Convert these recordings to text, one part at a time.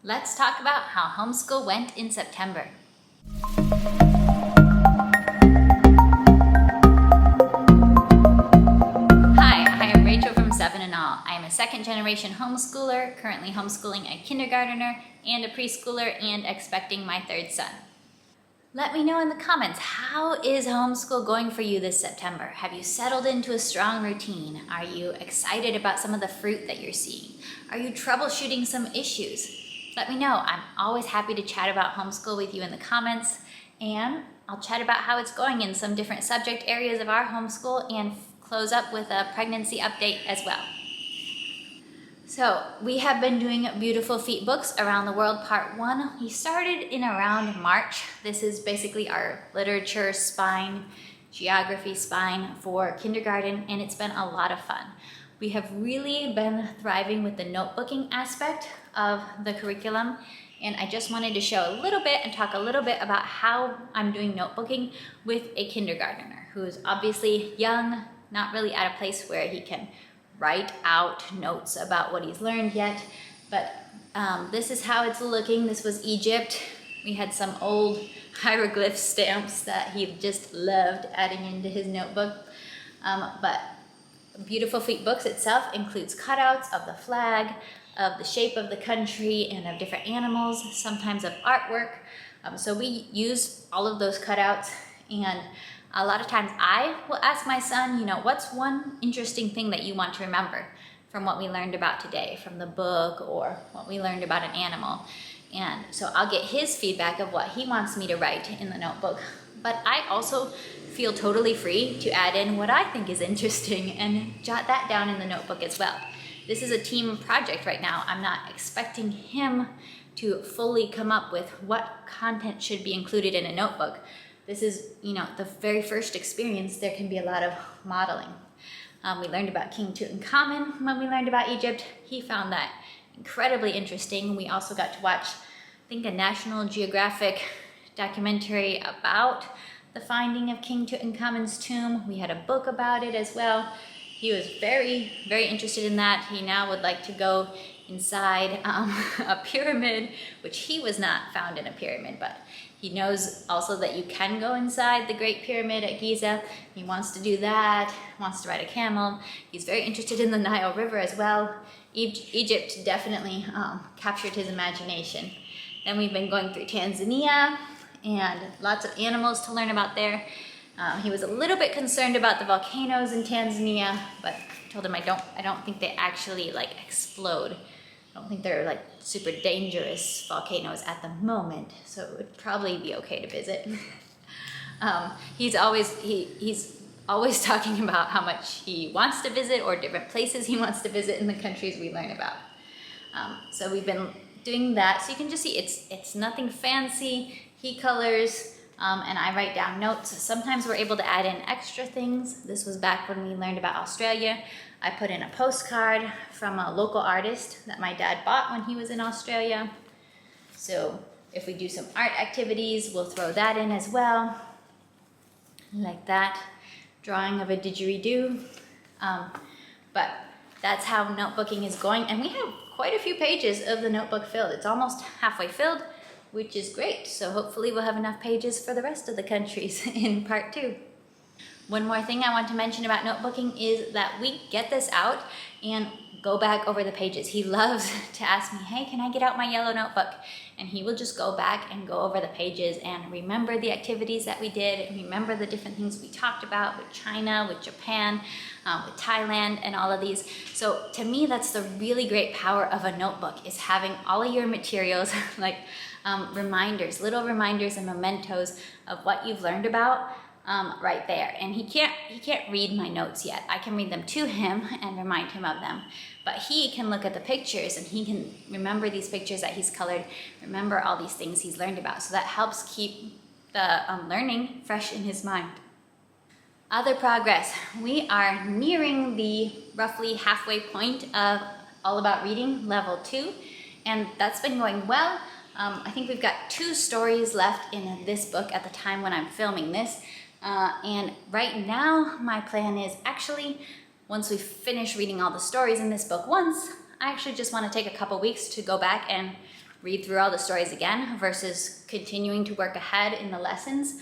Let's talk about how homeschool went in September. Hi, I am Rachel from 7 and All. I am a second-generation homeschooler, currently homeschooling a kindergartner and a preschooler and expecting my third son. Let me know in the comments, how is homeschool going for you this September? Have you settled into a strong routine? Are you excited about some of the fruit that you're seeing? Are you troubleshooting some issues? Let me know. I'm always happy to chat about homeschool with you in the comments, and I'll chat about how it's going in some different subject areas of our homeschool and close up with a pregnancy update as well. So we have been doing Beautiful Feet Books Around the World Part 1. We started in around March. This is basically our literature spine, geography spine for kindergarten, and it's been a lot of fun. We have really been thriving with the notebooking aspect of the curriculum, and I just wanted to show a little bit and talk a little bit about how I'm doing notebooking with a kindergartner who's obviously young, not really at a place where he can write out notes about what he's learned yet, but this is how it's looking. This was Egypt. We had some old hieroglyph stamps that he just loved adding into his notebook, but Beautiful Feet Books itself includes cutouts of the flag, of the shape of the country, and of different animals, sometimes of artwork. So we use all of those cutouts, and a lot of times I will ask my son, what's one interesting thing that you want to remember from what we learned about today, from the book, or what we learned about an animal. And so I'll get his feedback of what he wants me to write in the notebook. But I also feel totally free to add in what I think is interesting and jot that down in the notebook as well. This is a team project right now. I'm not expecting him to fully come up with what content should be included in a notebook. This is, the very first experience. There can be a lot of modeling. We learned about King Tutankhamun when we learned about Egypt. He found that incredibly interesting. We also got to watch, I think, a National Geographic documentary about the finding of King Tutankhamun's tomb. We had a book about it as well. He was very, very interested in that. He now would like to go inside a pyramid, which he was not found in a pyramid, but he knows also that you can go inside the Great Pyramid at Giza. He wants to do that, wants to ride a camel. He's very interested in the Nile River as well. Egypt definitely captured his imagination. Then we've been going through Tanzania and lots of animals to learn about there. He was a little bit concerned about the volcanoes in Tanzania, but I told him I don't think they actually explode. I don't think they're super dangerous volcanoes at the moment, so it would probably be okay to visit. He's always talking about how much he wants to visit or different places he wants to visit in the countries we learn about. So we've been doing that, so you can just see it's nothing fancy. He colors, and I write down notes. Sometimes we're able to add in extra things. This was back when we learned about Australia. I put in a postcard from a local artist that my dad bought when he was in Australia. So if we do some art activities, we'll throw that in as well. Like that, drawing of a didgeridoo. But that's how notebooking is going. And we have quite a few pages of the notebook filled. It's almost halfway filled, which is great. So hopefully we'll have enough pages for the rest of the countries in part 2. One more thing I want to mention about notebooking is that we get this out and go back over the pages. He loves to ask me, hey, can I get out my yellow notebook? And he will just go back and go over the pages and remember the activities that we did and remember the different things we talked about with China, with Japan, with Thailand, and all of these. So to me, that's the really great power of a notebook, is having all of your materials reminders, little reminders and mementos of what you've learned about right there. And he can't read my notes yet. I can read them to him and remind him of them. But he can look at the pictures and he can remember these pictures that he's colored, remember all these things he's learned about. So that helps keep the learning fresh in his mind. Other progress. We are nearing the roughly halfway point of All About Reading Level 2, and that's been going well. I think we've got 2 stories left in this book at the time when I'm filming this. And right now, my plan is actually, once we finish reading all the stories in this book once, I actually just want to take a couple weeks to go back and read through all the stories again versus continuing to work ahead in the lessons.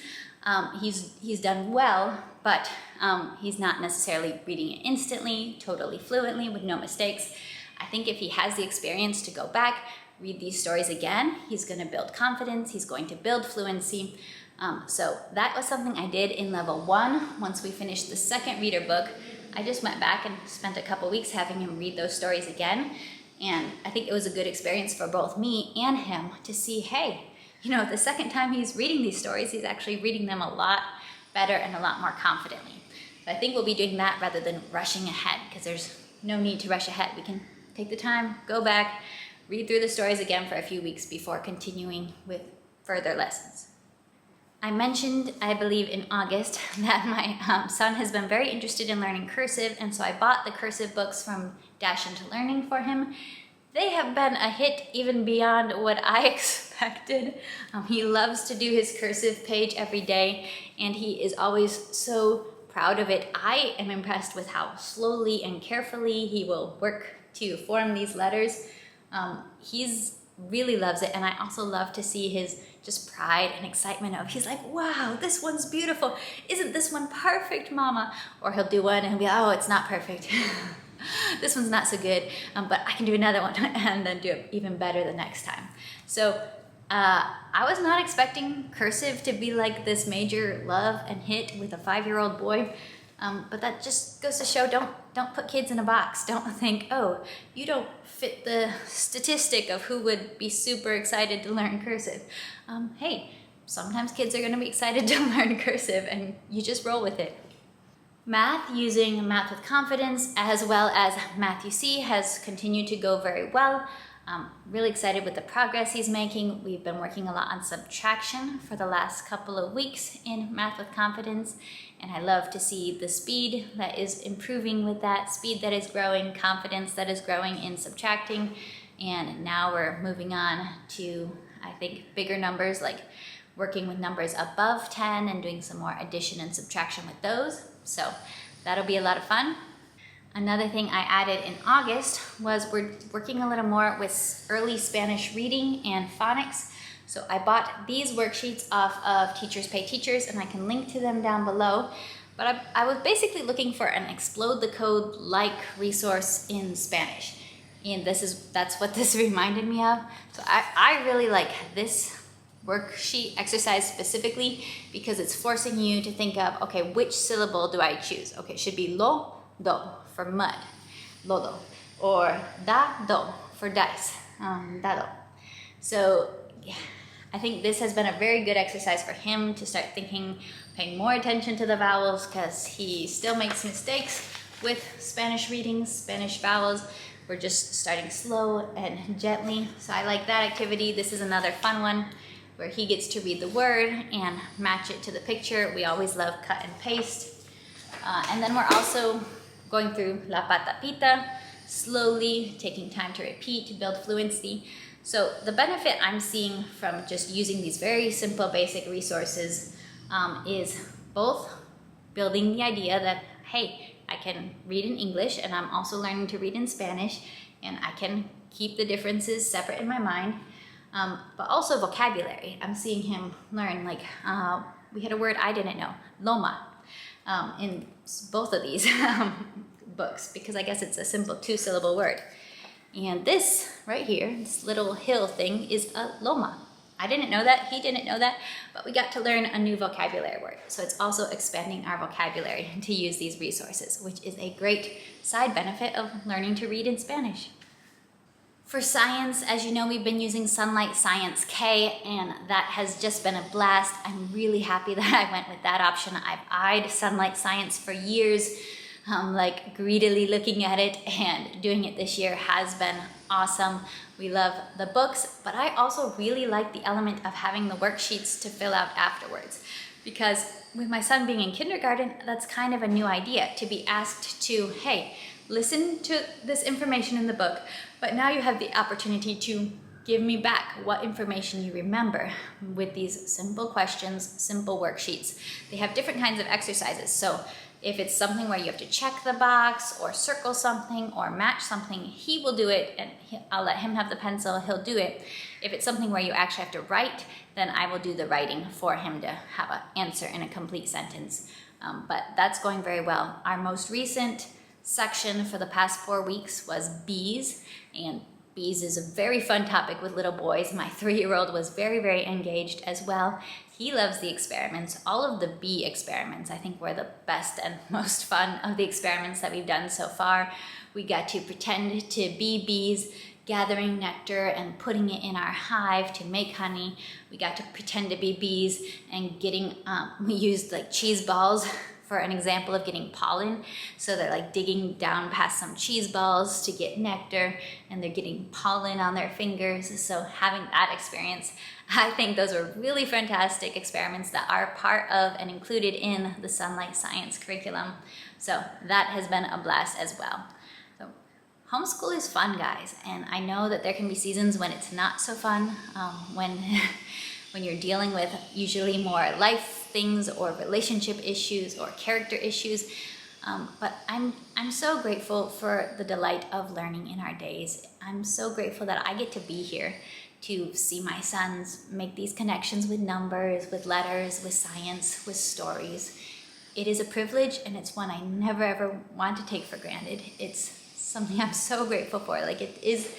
He's done well, but he's not necessarily reading it instantly, totally fluently, with no mistakes. I think if he has the experience to go back, read these stories again, he's going to build confidence, he's going to build fluency. So that was something I did in level 1. Once we finished the second reader book, I just went back and spent a couple weeks having him read those stories again. And I think it was a good experience for both me and him to see, hey, you know, the second time he's reading these stories, he's actually reading them a lot better and a lot more confidently. But I think we'll be doing that rather than rushing ahead, because there's no need to rush ahead. We can take the time, go back, read through the stories again for a few weeks before continuing with further lessons. I mentioned, I believe in August, that my son has been very interested in learning cursive, and so I bought the cursive books from Dash Into Learning for him. They have been a hit even beyond what I expected. He loves to do his cursive page every day, and he is always so proud of it. I am impressed with how slowly and carefully he will work to form these letters. He's really loves it, and I also love to see his just pride and excitement of, he's like, wow, this one's beautiful. Isn't this one perfect, Mama? Or he'll do one and he'll be, oh, it's not perfect. This one's not so good, but I can do another one and then do it even better the next time. So I was not expecting cursive to be like this major love and hit with a 5-year-old boy. But that just goes to show, don't put kids in a box. Don't think, oh, you don't fit the statistic of who would be super excited to learn cursive. Hey, sometimes kids are going to be excited to learn cursive, and you just roll with it. Math, using Math with Confidence, as well as Math You See, has continued to go very well. Really excited with the progress he's making. We've been working a lot on subtraction for the last couple of weeks in Math with Confidence, and I love to see the speed that is improving with that, speed that is growing, confidence that is growing in subtracting, and now we're moving on to, I think, bigger numbers, like working with numbers above 10 and doing some more addition and subtraction with those. So that'll be a lot of fun. Another thing I added in August was we're working a little more with early Spanish reading and phonics. So I bought these worksheets off of Teachers Pay Teachers, and I can link to them down below. But I was basically looking for an Explode the Code-like resource in Spanish. And that's what this reminded me of. So I really like this worksheet exercise specifically because it's forcing you to think of, okay, which syllable do I choose? Okay, it should be lo, do for mud, lodo, or da, do for dice, dado. So yeah, I think this has been a very good exercise for him to start thinking, paying more attention to the vowels, because he still makes mistakes with Spanish readings, Spanish vowels. We're just starting slow and gently. So I like that activity. This is another fun one where he gets to read the word and match it to the picture. We always love cut and paste. And then we're also going through La Patapita, slowly, taking time to repeat, to build fluency. So the benefit I'm seeing from just using these very simple, basic resources is both building the idea that, hey, I can read in English and I'm also learning to read in Spanish, and I can keep the differences separate in my mind, but also vocabulary. I'm seeing him learn, like, we had a word I didn't know, loma, in both of these books, because I guess it's a simple 2-syllable word. And this right here, this little hill thing, is a loma. I didn't know that, he didn't know that, but we got to learn a new vocabulary word. So it's also expanding our vocabulary to use these resources, which is a great side benefit of learning to read in Spanish. For science, as you know, we've been using Sunlight Science K, and that has just been a blast. I'm really happy that I went with that option. I've eyed Sunlight Science for years, like greedily looking at it, and doing it this year has been awesome. We love the books, but I also really like the element of having the worksheets to fill out afterwards, because with my son being in kindergarten, that's kind of a new idea, to be asked to, hey, listen to this information in the book, but now you have the opportunity to give me back what information you remember with these simple questions, simple worksheets. They have different kinds of exercises. So if it's something where you have to check the box or circle something or match something, he will do it, and I'll let him have the pencil, he'll do it. If it's something where you actually have to write, then I will do the writing for him to have an answer in a complete sentence. But that's going very well. Our most recent section for the past 4 weeks was bees, and bees is a very fun topic with little boys. My 3-year-old was very, very engaged as well. He loves the experiments. All of the bee experiments, I think, were the best and most fun of the experiments that we've done so far. We got to pretend to be bees, gathering nectar and putting it in our hive to make honey. We got to pretend to be bees and getting, we used like cheese balls for an example of getting pollen. So they're like digging down past some cheese balls to get nectar, and they're getting pollen on their fingers. So having that experience, I think those were really fantastic experiments that are part of and included in the Sunlight Science curriculum. So that has been a blast as well. So homeschool is fun, guys, and I know that there can be seasons when it's not so fun, when you're dealing with usually more life things or relationship issues or character issues. But I'm so grateful for the delight of learning in our days. I'm so grateful that I get to be here to see my sons make these connections with numbers, with letters, with science, with stories. It is a privilege, and it's one I never ever want to take for granted. It's something I'm so grateful for. Like, it is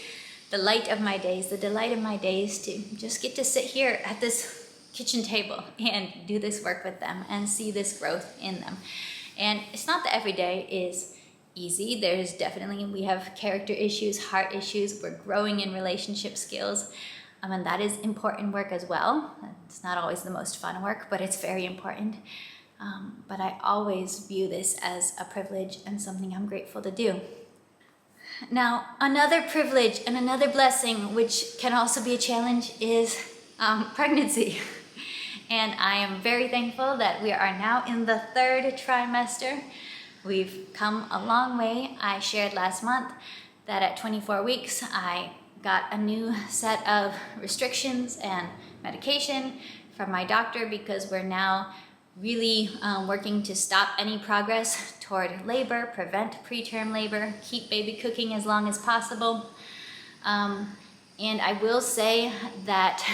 the light of my days, the delight of my days to just get to sit here at this kitchen table and do this work with them and see this growth in them. And it's not that every day is easy. There's definitely, we have character issues, heart issues. We're growing in relationship skills. And that is important work as well. It's not always the most fun work, but it's very important. But I always view this as a privilege and something I'm grateful to do. Now, another privilege and another blessing, which can also be a challenge, is pregnancy. And I am very thankful that we are now in the 3rd trimester. We've come a long way. I shared last month that at 24 weeks, I got a new set of restrictions and medication from my doctor, because we're now really working to stop any progress toward labor, prevent preterm labor, keep baby cooking as long as possible. And I will say that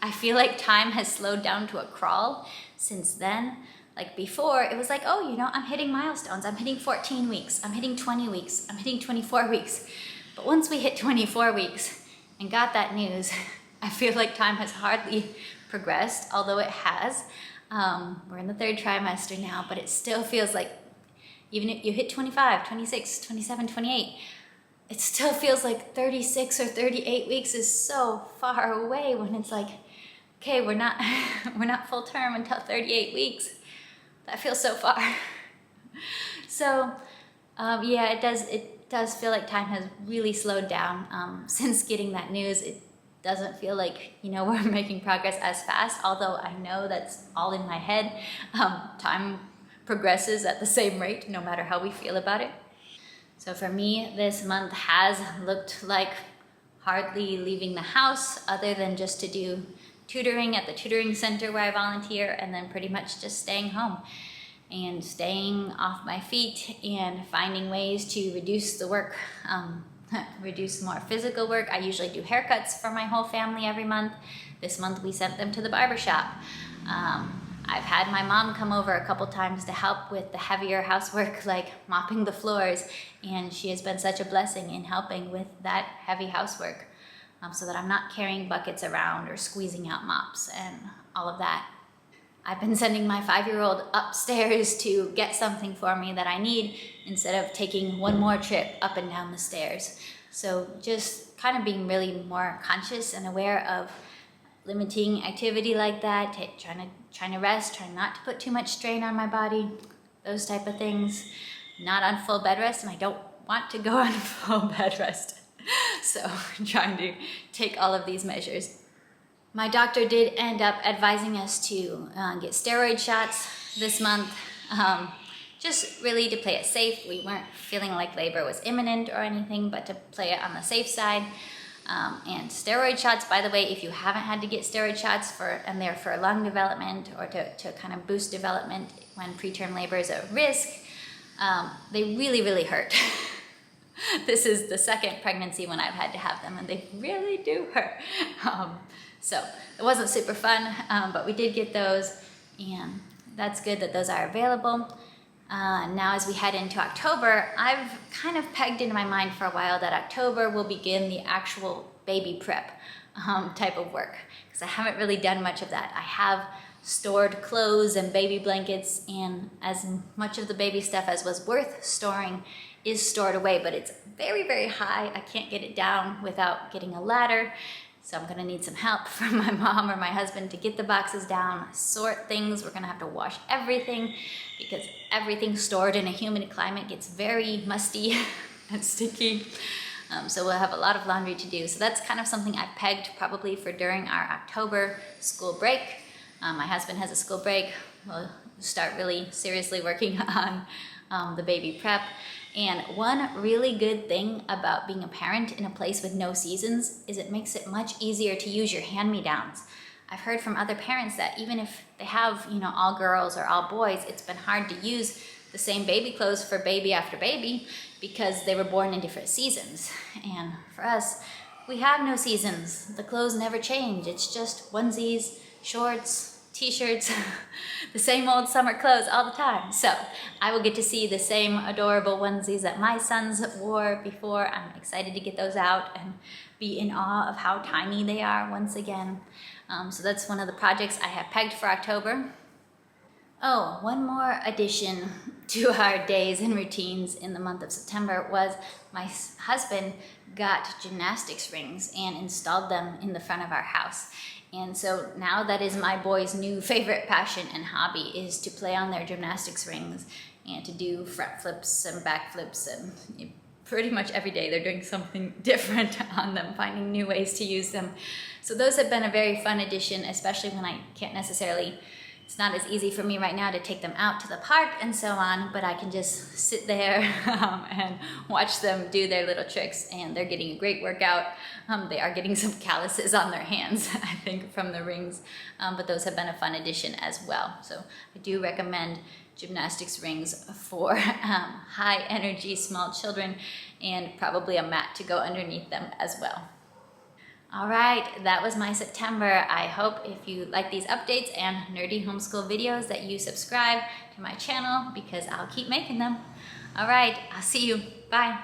I feel like time has slowed down to a crawl since then. Like before, it was like, oh, you know, I'm hitting milestones. I'm hitting 14 weeks. I'm hitting 20 weeks. I'm hitting 24 weeks. But once we hit 24 weeks and got that news, I feel like time has hardly progressed, although it has. We're in the 3rd trimester now, but it still feels like even if you hit 25, 26, 27, 28, it still feels like 36 or 38 weeks is so far away, when it's like, okay, we're not full term until 38 weeks. That feels so far. So yeah, it does feel like time has really slowed down since getting that news. It doesn't feel like, you know, we're making progress as fast, although I know that's all in my head. Time progresses at the same rate, no matter how we feel about it. So for me, this month has looked like hardly leaving the house, other than just to do tutoring at the tutoring center where I volunteer, and then pretty much just staying home and staying off my feet and finding ways to reduce the work, reduce more physical work. I usually do haircuts for my whole family every month. This month we sent them to the barber shop. I've had my mom come over a couple times to help with the heavier housework, like mopping the floors, and she has been such a blessing in helping with that heavy housework, so that I'm not carrying buckets around or squeezing out mops and all of that. I've been sending my 5-year-old upstairs to get something for me that I need, instead of taking one more trip up and down the stairs. So just kind of being really more conscious and aware of limiting activity like that, trying to rest, trying not to put too much strain on my body, those type of things. Not on full bed rest, and I don't want to go on full bed rest. So I'm trying to take all of these measures. My doctor did end up advising us to get steroid shots this month, just really to play it safe. We weren't feeling like labor was imminent or anything, but to play it on the safe side. And steroid shots, by the way, if you haven't had to get steroid shots and they're for lung development or to kind of boost development when preterm labor is at risk, they really, really hurt. This is the second pregnancy when I've had to have them, and they really do hurt. So it wasn't super fun, but we did get those, and that's good that those are available. Now as we head into October, I've kind of pegged into my mind for a while that October will begin the actual baby prep type of work, because I haven't really done much of that. I have stored clothes and baby blankets, and as much of the baby stuff as was worth storing is stored away, but it's very, very high. I can't get it down without getting a ladder. So I'm gonna need some help from my mom or my husband to get the boxes down, sort things. We're gonna have to wash everything because everything stored in a humid climate gets very musty and sticky. So we'll have a lot of laundry to do. So that's kind of something I pegged probably for during our October school break. My husband has a school break. We'll start really seriously working on the baby prep. And one really good thing about being a parent in a place with no seasons is it makes it much easier to use your hand-me-downs. I've heard from other parents that even if they have, all girls or all boys, it's been hard to use the same baby clothes for baby after baby because they were born in different seasons. And for us, we have no seasons. The clothes never change. It's just onesies, shorts, t-shirts, the same old summer clothes all the time. So I will get to see the same adorable onesies that my sons wore before. I'm excited to get those out and be in awe of how tiny they are once again. So that's one of the projects I have pegged for October. Oh, one more addition to our days and routines in the month of September was my husband got gymnastics rings and installed them in the front of our house. And so now that is my boys' new favorite passion and hobby, is to play on their gymnastics rings and to do front flips and back flips, and pretty much every day they're doing something different on them, finding new ways to use them. So those have been a very fun addition, especially when I can't necessarily, it's not as easy for me right now to take them out to the park and so on, but I can just sit there and watch them do their little tricks, and they're getting a great workout. They are getting some calluses on their hands, I think, from the rings, but those have been a fun addition as well. So I do recommend gymnastics rings for high energy small children, and probably a mat to go underneath them as well. All right, that was my September. I hope if you like these updates and nerdy homeschool videos that you subscribe to my channel, because I'll keep making them. All right, I'll see you. Bye.